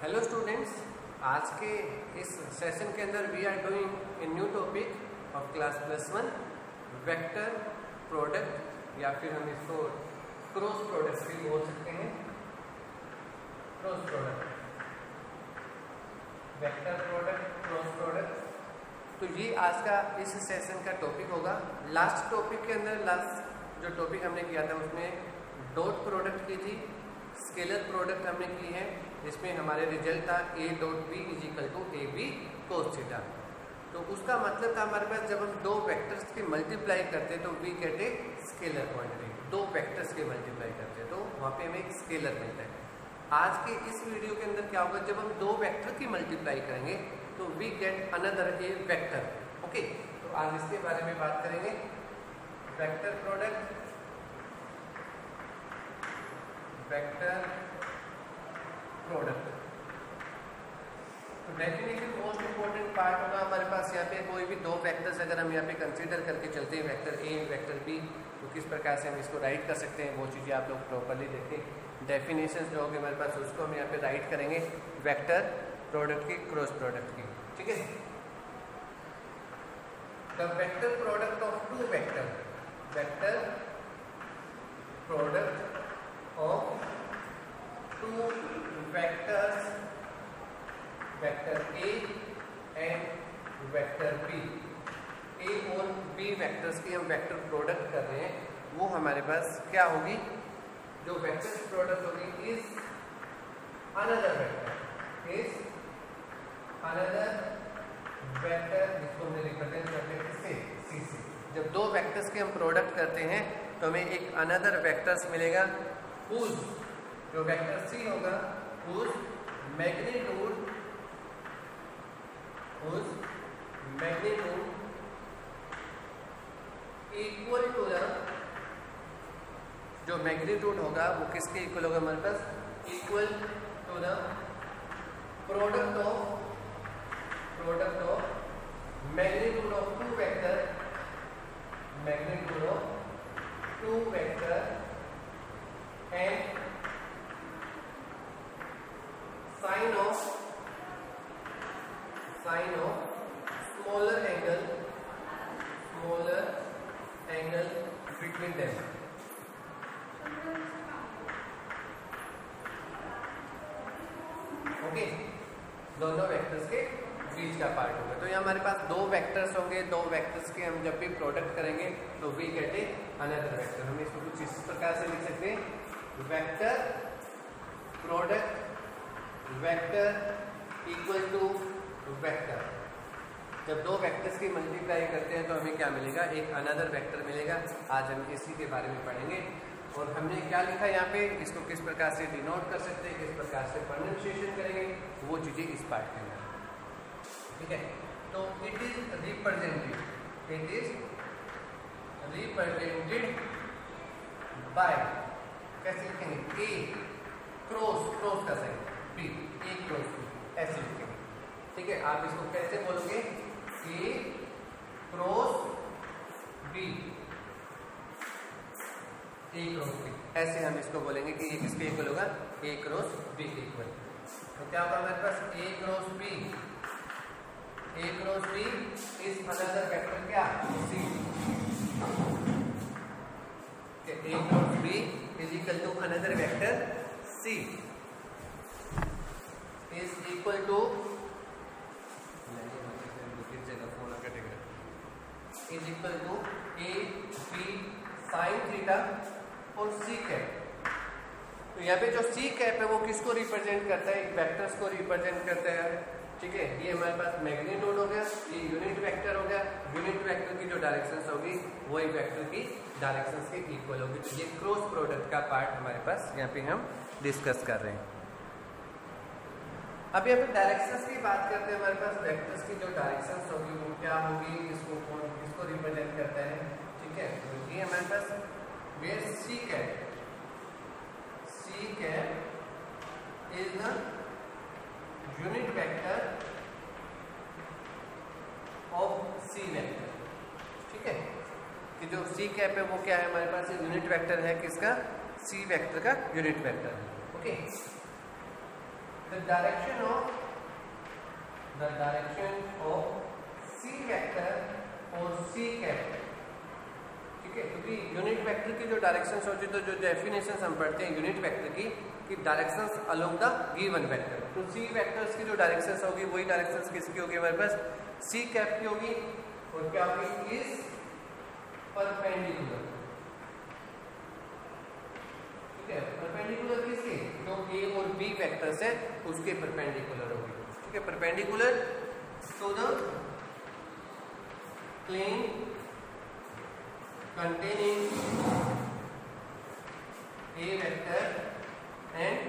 Hello students, आज के इस सेशन के अंदर we are doing a new topic of class +1 vector product, या फिर हम इसको क्रॉस प्रोडक्ट भी बोल सकते हैं। Cross product, vector product, cross product. तो ये आज का इस सेशन का टॉपिक होगा। लास्ट टॉपिक के अंदर लास्ट जो टॉपिक हमने किया था उसमें डॉट प्रोडक्ट की थी, स्केलर प्रोडक्ट हमने की है, जिसमें हमारे रिजल्ट था A.B = AB cos थीटा। तो उसका मतलब था हमारे पास जब हम दो वेक्टर्स के मल्टीप्लाई करते हैं तो we get a scalar quantity. दो वेक्टर्स के मल्टीप्लाई करते हैं तो वहाँ पे हमें एक स्केलर मिलता है। आज के इस वीडियो के अंदर क्या होगा, जब हम दो वेक्टर की मल्टीप्लाई करेंगे तो we get another a vector. Okay, तो आज इसके बारे में बात करेंगे। Vector product, vector product. तो डेफिनेशन मोस्ट इंपॉर्टेंट पार्ट होगा हमारे पास। यहाँ पे कोई भी दो वेक्टर्स अगर हम यहाँ पे कंसीडर करके चलते हैं, वेक्टर ए वेक्टर बी, तो किस प्रकार से हम इसको राइट कर सकते हैं वो चीज़ें आप लोग प्रॉपरली देखें। डेफिनेशन जो होगी हमारे पास उसको हम यहाँ पे राइट करेंगे वेक्टर प्रोडक्ट की, क्रॉस प्रोडक्ट की। ठीक है, the vector product of two vector, vector product of two vectors, vector A and vector B। A और B वेक्टर्स की हम वेक्टर प्रोडक्ट कर रहे हैं, वो हमारे पास क्या होगी, जो वेक्टर प्रोडक्ट होगी is another vector, is another vector, जिसको हमने रिप्रेजेंट करते हैं किससे, C से। जब दो वेक्टर्स के हम प्रोडक्ट करते हैं तो हमें एक अनदर वेक्टर्स मिलेगा, whose जो वेक्टर C होगा whose magnitude equal to the, जो मैग्नीट्यूड होगा वो किसके इक्वल होगा हमारे पास, equal to the product of magnitude of two vector, magnitude of two vector and sine of smaller angle between them. Okay, दोनों वेक्टर्स के बीच का पार्ट होगा। तो ये हमारे पास दो वेक्टर्स होंगे, दो वेक्टर्स के हम जब भी प्रोडक्ट करेंगे तो we get a another vector. हम इसको कुछ इस प्रकार से लिख सकते हैं, vector product vector equal to vector. जब दो वेक्टर्स की मल्टीप्लाई करते हैं तो हमें क्या मिलेगा, एक अनदर वेक्टर मिलेगा। आज हम इसी के बारे में पढ़ेंगे। और हमने क्या लिखा यहाँ पे, इसको किस प्रकार से डिनोट कर सकते हैं, किस प्रकार से प्रोनाउंसिएशन करेंगे, वो चीजें इस पार्ट के अंदर। ठीक है, तो इट इज रिप्रेजेंटेड बाय, कैसे लिखेंगे, ए क्रॉस का sign, B A cross B, ऐसे लिखेंगे। ठीक है, आप इसको कैसे बोलोगे, A cross B, A cross B, ऐसे हम इसको बोलेंगे कि ये किसके इक्वल होगा, ए क्रॉस बी के इक्वल। तो क्या होगा हमारे पास, A cross B is another vector क्या, C. A cross B is equal to another vector C is equal to, is equal to A B sin theta और C cap. तो यहाँ पे जो C कैप है वो किसको रिप्रेजेंट करता है, एक वेक्टर्स को रिप्रेजेंट करता है। ठीक है, ये हमारे पास मैग्नीट्यूड हो गया, ये यूनिट वेक्टर हो गया। यूनिट वेक्टर की जो डायरेक्शंस होगी वो एक वेक्टर की डायरेक्शंस के इक्वल होगी। तो ये क्रॉस प्रोडक्ट का पार्ट हमारे पास यहाँ पे हम डिस्कस कर रहे हैं। अब यहाँ पे डायरेक्शंस की बात करते हैं। हमारे पास वेक्टर्स की जो डायरेक्शंस होगी वो क्या होगी, इसको रिप्रेजेंट करता है। ठीक है, तो ये हमारे पास where C cap is the unit vector of C vector. ठीक है, कि जो सी कैप है वो क्या है हमारे पास, यूनिट वेक्टर है किसका, सी वेक्टर का यूनिट वेक्टर है। Okay, the direction of C vector और सी कैप, ठीक है, क्योंकि यूनिट वेक्टर की जो डायरेक्शंस होती है, तो जो डेफिनेशंस हम पढ़ते हैं यूनिट वेक्टर की कि directions along the given vector, तो सी वेक्टर्स की जो डायरेक्शंस होगी वही डायरेक्शंस किसकी होगी हमारे पास, सी कैप की होगी, और क्या होगी, इज परपेंडिकुलर, ठीक है, परपेंडिकुलर किसके, जो ए और बी वेक्टर्स है उसके परपेंडिकुलर होगी, ठीक है, perpendicular to the plane containing A vector and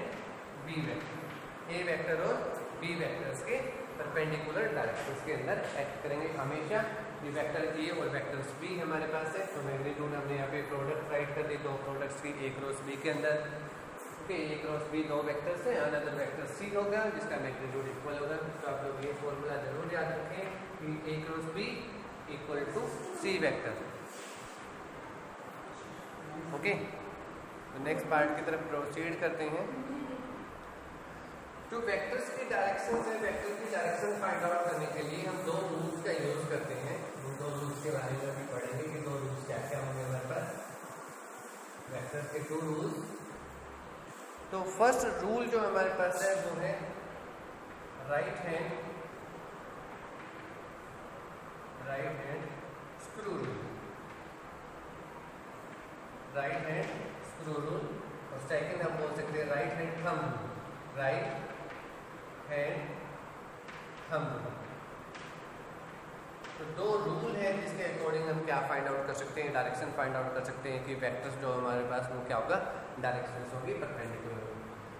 B vector, A vector और B vectors के परपेंडिकुलर डायरेक्शंस के अंदर एक्ट करेंगे हमेशा। ये वेक्टर A और वेक्टर्स B हमारे पास है, तो मैग्नीट्यूड हमने यहाँ पे प्रोडक्ट राइट कर दी, दो प्रोडक्ट्स की A क्रॉस B के अंदर, ओके, A क्रॉस B दो वेक्टर्स हैं, अनदर वेक्टर C होगा जिसका मैग्नीट्यूड इक्वल होगा, तो आप लोग ये फॉर्मूला जरूर याद रखें कि A cross B equal to C vector, okay. तो नेक्स्ट पार्ट की तरफ प्रोसीड करते हैं। जो वेक्टर्स की डायरेक्शंस है, वेक्टर की डायरेक्शन फाइंड आउट करने के लिए हम दो रूल्स का यूज करते हैं, उन दो रूल्स के बारे में भी पढ़ेंगे कि दो रूल्स क्या क्या होंगे हमारे पास, वेक्टर्स के टू रूल्स। तो फर्स्ट रूल जो हमारे पास है वो है right hand screw rule, right hand screw rule, और सेकंड हम बोल सकते हैं right hand thumb rule, right hand thumb rule. तो दो रूल है जिसके अकॉर्डिंग हम क्या फाइंड आउट कर सकते हैं, डायरेक्शन फाइंड आउट कर सकते हैं कि वेक्टर्स जो हमारे पास वो क्या होगा, डायरेक्शंस होगी परपेंडिकुलर।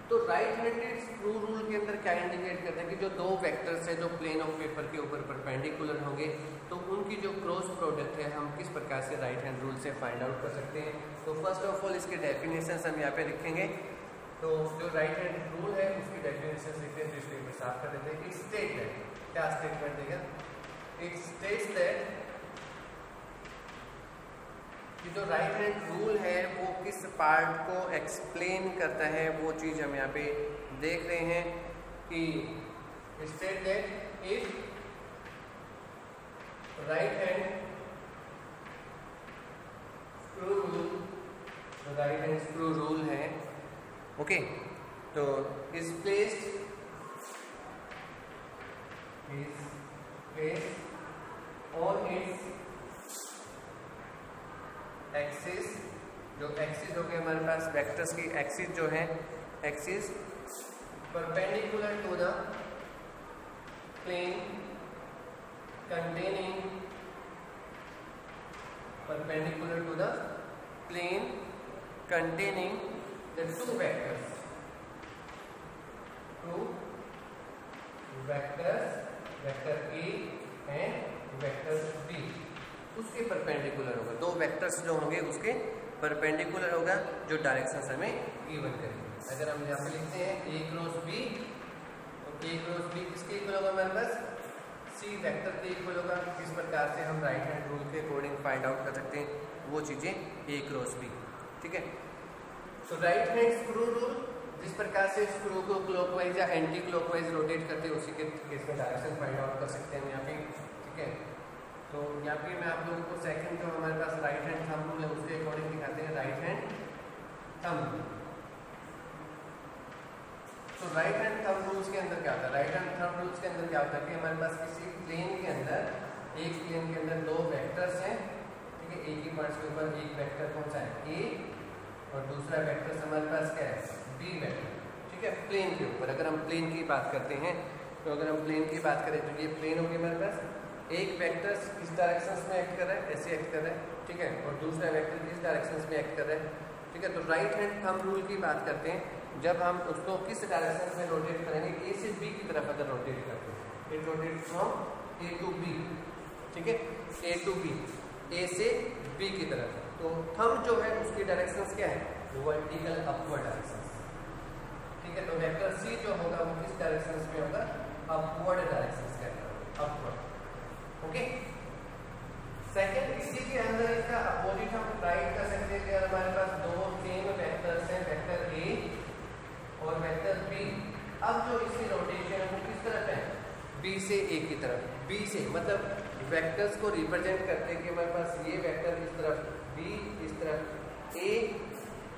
तो राइट हैंडेड स्क्रू रूल के अंदर क्या इंडिकेट करते हैं कि जो दो वेक्टर्स है जो प्लेन ऑफ पेपर के ऊपर परपेंडिकुलर होंगे, तो उनकी जो क्रॉस प्रोडक्ट है हम किस प्रकार से राइट हैंड रूल से फाइंड आउट कर सकते हैं। तो फर्स्ट ऑफ ऑल इसके डेफिनेशंस हम यहाँ पे लिखेंगे। तो जो राइट हैंड रूल है उसकी डेफिनेशंस लिखते हैं, तो इसको एक बार साफ कर देते हैं। इट स्टेट दैट, क्या स्टेटमेंट देगा, इट स्टेट्स दैट कि जो राइट हैंड रूल है वो किस पार्ट को एक्सप्लेन करता है, वो चीज हम यहाँ पे देख रहे हैं कि state that if right hand screw rule, जो राइट हैंड स्क्रू रूल है, ओके, तो is placed on its axis, जो एक्सिस हो गए हमारे पास वेक्टर्स की एक्सिस जो है, axis perpendicular to the plane containing, perpendicular to the plane containing the two vectors, vector A and vector B, उसके परपेंडिकुलर होगा। दो वेक्टर्स जो होंगे उसके परपेंडिकुलर होगा जो डायरेक्शंस हमें गिवन करेंगे। अगर हम यहाँ पे लिखते हैं A क्रॉस B, तो A क्रॉस B किसके इक्वल होगा हमारे पास, C वेक्टर के इक्वल होगा। किस प्रकार से हम राइट हैंड रूल के अकॉर्डिंग फाइंड आउट कर सकते हैं वो चीज़ें A क्रॉस B, ठीक है। तो राइट हैंड स्क्रू रूल, जिस प्रकार से स्क्रू को क्लॉकवाइज या एंटी क्लॉकवाइज रोटेट करते हैं उसी के केस में डायरेक्शन फाइंड आउट कर सकते हैं यहाँ पे, ठीक है। तो यहाँ पे मैं आप लोगों को सेकंड जो हमारे पास राइट हैंड थंब रूल है उसके अकॉर्डिंग दिखाते हैं राइट हैंड थंब रूल। तो राइट हैंड थंब रूल्स के अंदर क्या होता है, राइट हैंड थंब रूल्स के अंदर क्या होता है कि हमारे पास किसी प्लेन के अंदर, एक प्लेन के अंदर दो वेक्टर्स हैं, ठीक है, एक ही पॉइंट के ऊपर एक वेक्टर कौन सा है A और दूसरा वेक्टर हमारे पास क्या है B वेक्टर, ठीक है, प्लेन के ऊपर। अगर हम प्लेन की बात करते हैं तो अगर हम प्लेन की बात करें तो ये प्लेन होगी हमारे पास, एक वेक्टर इस डायरेक्शन में एक्ट कर रहा है, ऐसे एक्ट कर रहा है, ठीक है, और दूसरा वेक्टर इस डायरेक्शन में एक्ट कर रहा है, ठीक है। तो राइट हैंड थंब रूल की बात करते हैं, जब हम उसको किस डायरेक्शन में रोटेट करेंगे, A से B की तरफ अगर रोटेट करते हैं, it rotate from A to B, ठीक है, A टू B, A से B की तरफ। तो थंब जो है उसकी डायरेक्शंस क्या है, वर्टिकल अपवर्ड डायरेक्शंस, ठीक है। तो वेक्टर C जो होगा वो किस डायरेक्शंस में होगा, अपवर्ड डायरेक्शंस के अंदर, अपवर्ड, ओके। सेकंड, इसी के अंदर इसका अपोजिट हम राइट कर सकते हैं कि हमारे पास दो सेम वेक्टर्स हैं, वेक्टर A और वेक्टर B। अब जो इसके बी से ए की तरफ, बी से मतलब वेक्टर्स को रिप्रेजेंट करते हैं कि हमारे पास ये वेक्टर इस तरफ बी, इस तरफ ए,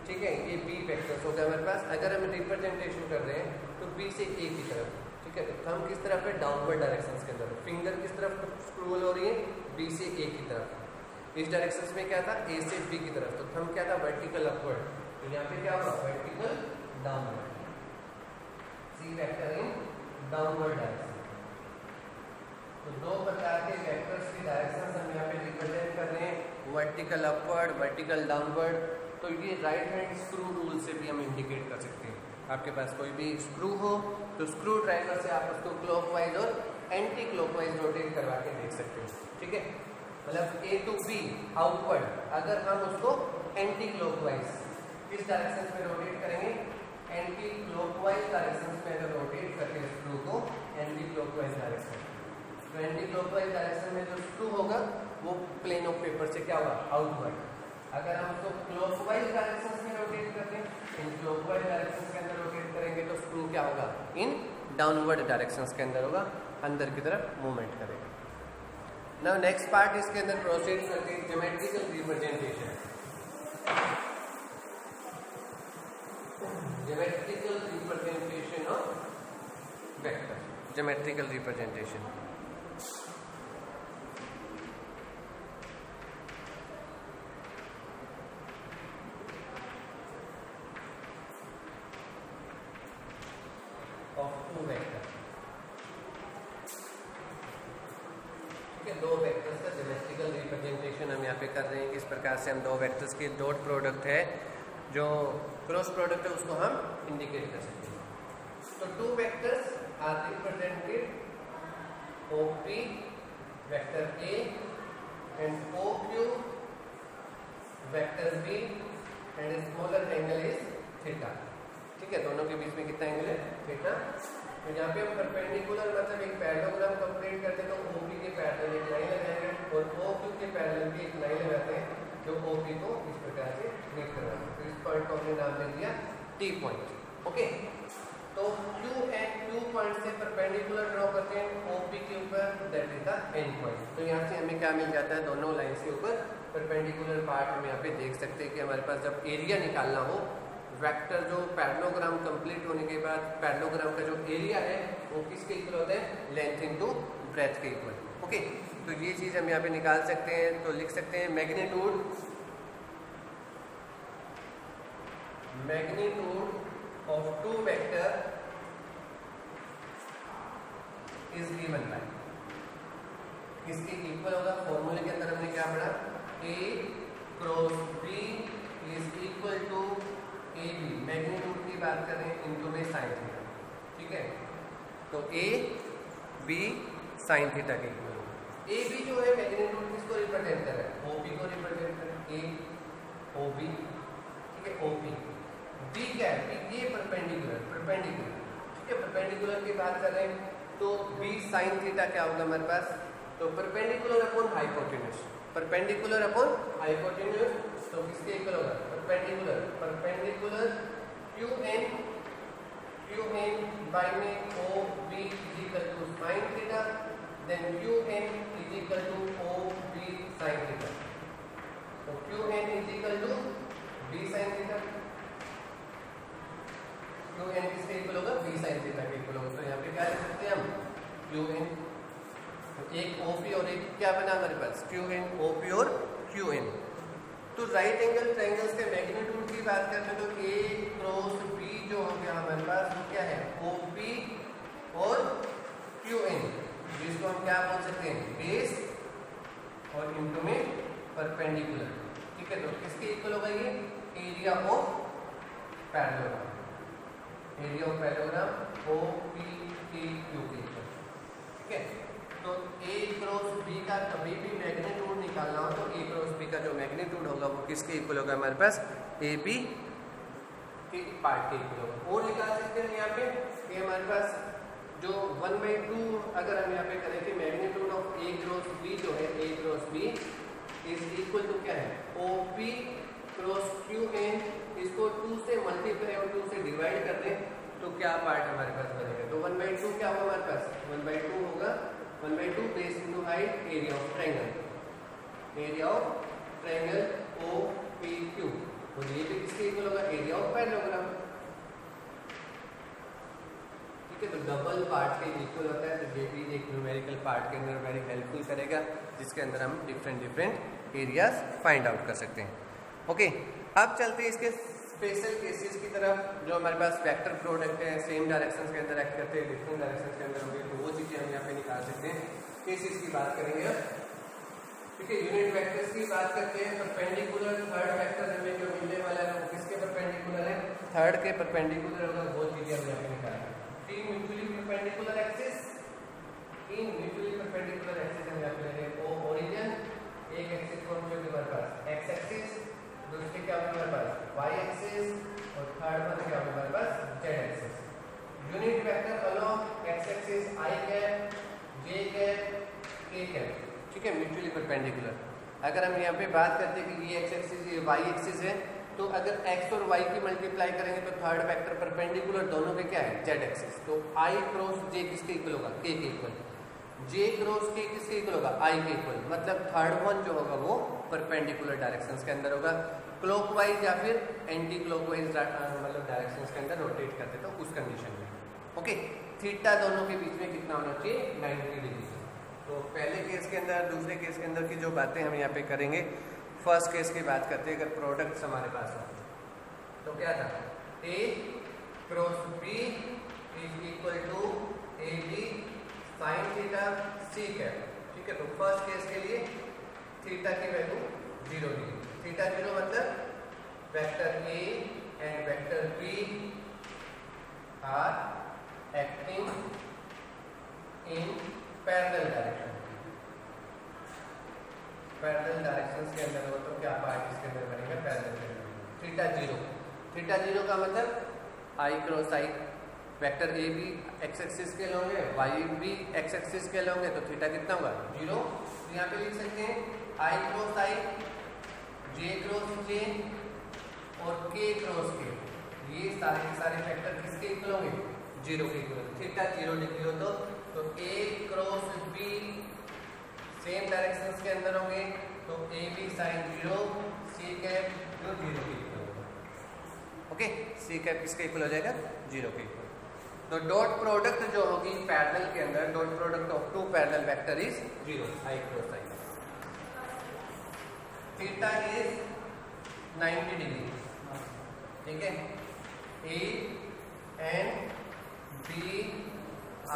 ठीक है, ये बी वेक्टर्स हो गया हमारे पास। अगर हम रिप्रेजेंटेशन कर रहे हैं तो बी से ए की तरफ, ठीक है, तो थंब किस तरफ है, डाउनवर्ड डायरेक्शंस के अंदर, फिंगर किस तरफ स्क्रोल हो रही है, बी से ए की तरफ। इस डायरेक्शंस में क्या था, ए से बी की तरफ, तो थंब क्या था, वर्टिकल अपवर्ड, तो यहाँ पे क्या होगा, vertical downward, C vector in downward direction. तो दो प्रकार के वेक्टर्स की डायरेक्शंस हम यहाँ पे रिप्रेजेंट कर रहे हैं, वर्टिकल अपवर्ड, वर्टिकल डाउनवर्ड। तो ये राइट हैंड स्क्रू रूल से भी हम इंडिकेट कर सकते हैं। आपके पास कोई भी स्क्रू हो तो स्क्रू ड्राइवर से आप उसको क्लॉकवाइज और एंटी क्लॉकवाइज रोटेट करवा के देख सकते हैं, ठीक है। मतलब ए टू बी आउटवर्ड, अगर हम उसको एंटी क्लॉकवाइज किस डायरेक्शन में रोटेट करेंगे, एंटी क्लॉकवाइज डायरेक्शन में अगर रोटेट करते हैं स्क्रू को, एंटी क्लॉकवाइज डायरेक्शन, तो एंटी क्लॉकवाइज डायरेक्शन में जो स्क्रू होगा वो प्लेन ऑफ पेपर से क्या होगा, आउटवर्ड। अगर हम उसको क्लॉकवाइज डायरेक्शन में रोटेट करते हैं, इन क्लॉकवाइज डायरेक्शन के अंदर रोटेट करेंगे तो स्क्रू क्या होगा, इन डाउनवर्ड डायरेक्शंस के अंदर होगा, अंदर की तरफ मूवमेंट करेगा। नाउ नेक्स्ट पार्ट इसके अंदर प्रोसीड करते हैं geometrical representation. Geometrical representation of vector, geometrical representation. दो वेक्टर्स का ज्योमेट्रिकल रिप्रेजेंटेशन हम यहाँ पे कर रहे हैं। किस प्रकार से हम दो वेक्टर्स की डॉट प्रोडक्ट है, जो क्रॉस प्रोडक्ट है, उसको हम इंडिकेट कर सकते हैं। तो two vectors are represented OP vector A and OQ vector B and smaller angle is theta, ठीक है। दोनों के बीच में कितना एंगल है, थीटा। तो यहाँ पे हम परपेंडिकुलर मतलब एक पैरेललोग्राम कंप्लीट करते हैं तो OP के पैरेलल एक लाइन लगाएंगे और OQ के पैरेलल भी एक लाइन लगाते हैं जो OP को इस प्रकार से मीट करवाते हैं। तो इस पॉइंट को हमने नाम दे दिया T पॉइंट, ओके। तो Q एंड Q पॉइंट से परपेंडिकुलर ड्रॉ करते हैं OP के ऊपर, that is the end point. तो यहाँ से हमें क्या मिल जाता है, दोनों लाइन के ऊपर परपेंडिकुलर पार्ट हम यहाँ पे देख सकते हैं कि हमारे पास जब एरिया निकालना हो, वेक्टर जो पैरेललोग्राम कंप्लीट होने के बाद पैरेललोग्राम का जो एरिया है वो किसके इक्वल होता है, लेंथ इनटू ब्रेथ के इक्वल, ओके। तो ये चीज हम यहाँ पे निकाल सकते हैं। तो लिख सकते हैं magnitude of two vector is given by, किसके इक्वल होगा, फॉर्मूले के अंदर हमने क्या पढ़ा, A cross B is equal to AB, magnitude की बात कर रहे हैं, इनटू में साइन थीटा, ठीक है। तो AB साइन थीटा के इक्वल। AB जो है मैग्नीट्यूड किसको रिप्रेजेंट कर रहा है, OP को रिप्रेजेंट कर रहा है, A OB, ठीक है, OP। B क्या है, ये परपेंडिकुलर, ठीक है, परपेंडिकुलर की बात कर रहे हैं तो B साइन थीटा क्या होगा हमारे पास, तो perpendicular upon hypotenuse, perpendicular upon hypotenuse, तो किसके इक्वल होगा, परपेंडिकुलर QN बाय में OB is equal to sine theta, then QN is equal to OB sine theta. तो QN is equal to B sine theta, QN किसके equal होगा, B sine theta के equal होगा। तो यहाँ पे क्या लिख सकते हैं हम, QN, तो एक OP और एक क्या बना हमारे पास, QN, OP और QN। तो राइट एंगल ट्रायंगल्स के मैग्नीट्यूड की बात करते हैं तो A क्रॉस B जो हो गया हमारे पास वो क्या है, OP और QN, जिसको हम क्या बोल सकते हैं, बेस और इनटू में परपेंडिकुलर, ठीक है। तो किसके इक्वल होगा ये, area of parallelogram, area of parallelogram OPQ के इक्वल, ठीक है। तो A क्रॉस B का कभी भी मैग्नीट्यूड निकालना हो तो A क्रॉस B का जो मैग्नीट्यूड होगा वो किसके इक्वल होगा हमारे पास, AB के पार्ट के इक्वल होगा। और निकाल सकते हैं यहाँ पे कि हमारे पास जो 1/2 अगर हम यहाँ पे करें कि magnitude of A cross B जो है, A cross B is equal to क्या है, OP क्रॉस QN, इसको 2 से मल्टीप्लाई और 2 से डिवाइड कर दें तो क्या पार्ट हमारे पास बनेगा, तो 1/2 क्या होगा हमारे पास, 1/2 होगा 1/2 base into height area of triangle, area of triangle O P Q. और ये भी किसके इक्वल होगा? Area of parallelogram. ठीक है, तो डबल पार्ट के इक्वल होता है, तो ये भी एक न्यूमेरिकल पार्ट के अंदर वेरी हेल्पफुल करेगा, जिसके अंदर हम डिफरेंट एरियाज फाइंड आउट कर सकते हैं। ओके, अब चलते हैं इसके स्पेशल केसेस की तरफ, जो हमारे पास वेक्टर प्रोडक्ट है, सेम डायरेक्शंस के अंदर एक्ट करते हैं, डिफरेंट डायरेक्शंस के अंदर होंगे, तो वो चीज़ें हम यहाँ पे निकाल सकते हैं। केसेस की बात करेंगे अब। ठीक है, यूनिट वेक्टर्स की बात करते हैं। परपेंडिकुलर थर्ड वेक्टर हमें जो मिलने वाला है वो किसके परपेंडिकुलर है? थर्ड के परपेंडिकुलर होगा, वो चीज़ें हम यहाँ पे निकालेंगे। तीन म्यूचुअली परपेंडिकुलर एक्सिस, तीन म्यूचुअली परपेंडिकुलर एक्सिस हम यहाँ पे ले रहे हैं। ओ ओरिजिन, एक एक्सिस कौन सी होगी हमारे पास? एक्स एक्सिस, दूसरी क्या होगी हमारे पास? वाई एक्सिस, और थर्ड वन क्या होगी हमारे पास? Z axis. Unit vector along X axis I cap, J cap, K cap. ठीक है, म्यूचुअली परपेंडिकुलर। अगर हम यहाँ पे बात करते हैं कि ये एक्स एक्सिस ये वाई एक्सिस है, तो अगर x और y की मल्टीप्लाई करेंगे तो थर्ड वेक्टर परपेंडिकुलर दोनों के क्या है? z axis. तो i क्रॉस j किसके इक्वल होगा? k के इक्वल। j क्रॉस k किसके इक्वल होगा? i के इक्वल। मतलब थर्ड वन जो होगा वो परपेंडिकुलर डायरेक्शंस के अंदर होगा, क्लॉकवाइज या फिर एंटी क्लॉकवाइज मतलब डायरेक्शंस के अंदर रोटेट करते तो उस कंडीशन में। ओके, थीटा दोनों के बीच में कितना होना चाहिए? 90 डिग्री। तो पहले केस के अंदर, दूसरे केस के अंदर की जो बातें हम यहाँ पे करेंगे, फर्स्ट केस की बात करते हैं। अगर प्रोडक्ट्स हमारे पास हो तो क्या था? A cross B is equal to A B sine theta C cap. ठीक है, तो फर्स्ट केस के लिए थीटा की वैल्यू 0 दी। थीटा 0 मतलब vector A and vector B are acting in parallel direction. Parallel directions के अंदर हो तो क्या पार्ट इसके अंदर बनेगा? पैरेलल। थीटा 0, थीटा 0 का मतलब आई क्रॉस आई, वेक्टर ए भी एक्स एक्सिस के होंगे, वाई भी एक्स एक्सिस के होंगे, तो थीटा कितना होगा? 0। तो यहाँ पे लिख सकते हैं आई क्रॉस आई, जे क्रॉस जे और के क्रॉस के, ये सारे के सारे वेक्टर किसके इक्वल होंगे? 0 के इक्वल। थीटा 0 डिग्री हो तो A cross B same directions के अंदर होंगे, तो A B sine 0, C cap जो 0 के इक्वल होगा। ओके, सी कैप किसके इक्वल हो जाएगा? 0 के इक्वल। तो डॉट प्रोडक्ट जो होगी पैरेलल के अंदर, dot product of two parallel vector is 0, I cross I. Theta is 90 degree. ठीक है, A and B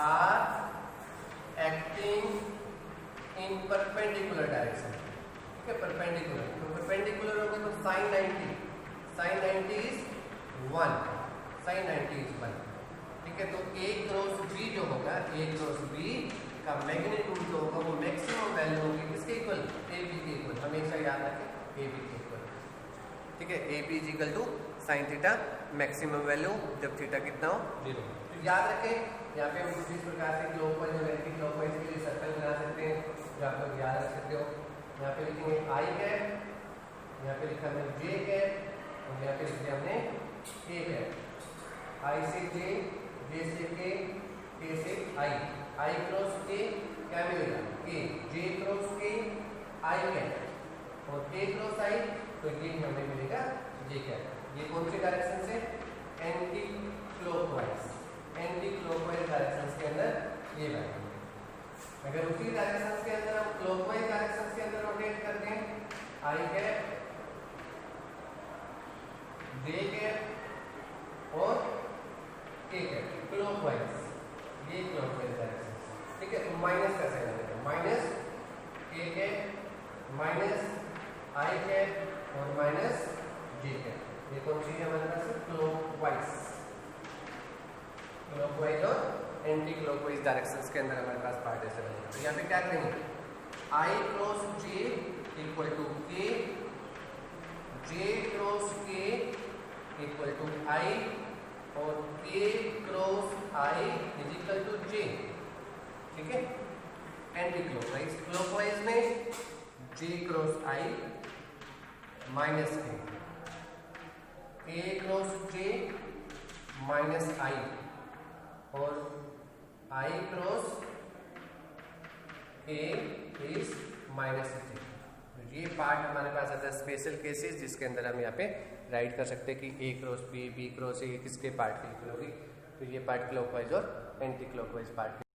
are acting in perpendicular direction. ठीक है, परपेंडिकुलर, तो परपेंडिकुलर होगा तो sine 90, sine 90 is 1, sine 90 is 1। ठीक है, तो ए क्रॉस बी जो होगा, ए क्रॉस बी का मैग्नीट्यूड जो होगा वो मैक्सिमम वैल्यू होगी किसके इक्वल? ए बी के इक्वल। हमेशा याद रखें ए बी के इक्वल। ठीक है, A B is equal to sine theta, maximum value जब थीटा कितना हो? 0। तो याद रखें यहाँ पे हम कुछ इस प्रकार से क्लॉकवाइज और एंटी क्लॉकवाइज के लिए सर्कल बना सकते हैं, जो आप लोग याद रख सकते हो। यहाँ पे लिखेंगे आई कैप, यहाँ पे लिखा हमने जे कैप, और यहाँ पे लिख दिया हमने के कैप। आई से जे, जे से के से आई, आई क्रॉस के क्या मिलेगा? के, जे क्रॉस के आई कैप, और के क्रॉस आई, तो ये हमें मिलेगा जे कैप। ये कौन सी डायरेक्शन से? Anti clockwise, anti clockwise directions के अंदर ये वैल्यू। अगर उसी डायरेक्शंस के अंदर हम क्लॉकवाइज डायरेक्शंस के अंदर रोटेट करते हैं, आई कैप, जे कैप और के कैप, क्लॉकवाइज, ये क्लॉकवाइज डायरेक्शंस। ठीक है, तो माइनस का साइन आएगा, माइनस के कैप, माइनस आई कैप और माइनस जे कैप। ये कौन सी है हमारे पास? क्लॉकवाइज, क्लॉकवाइज और एंटी क्लॉकवाइज डायरेक्शंस के अंदर हमारे पास पार्ट ऐसे बनेगा। तो यहाँ पे क्या करेंगे? I cross J equal to K, J cross K equal to I, और K cross I is equal to J. ठीक है, एंटी क्लॉकवाइज। क्लॉकवाइज में J cross I minus K cross J minus I, और I cross A is -60। तो ये part हमारे पास आता है स्पेशल केसेस, जिसके अंदर हम यहाँ पे राइट कर सकते हैं कि A cross B, B cross A किसके पार्ट की इक्वल होगी। तो ये पार्ट क्लॉकवाइज और एंटी क्लॉकवाइज पार्ट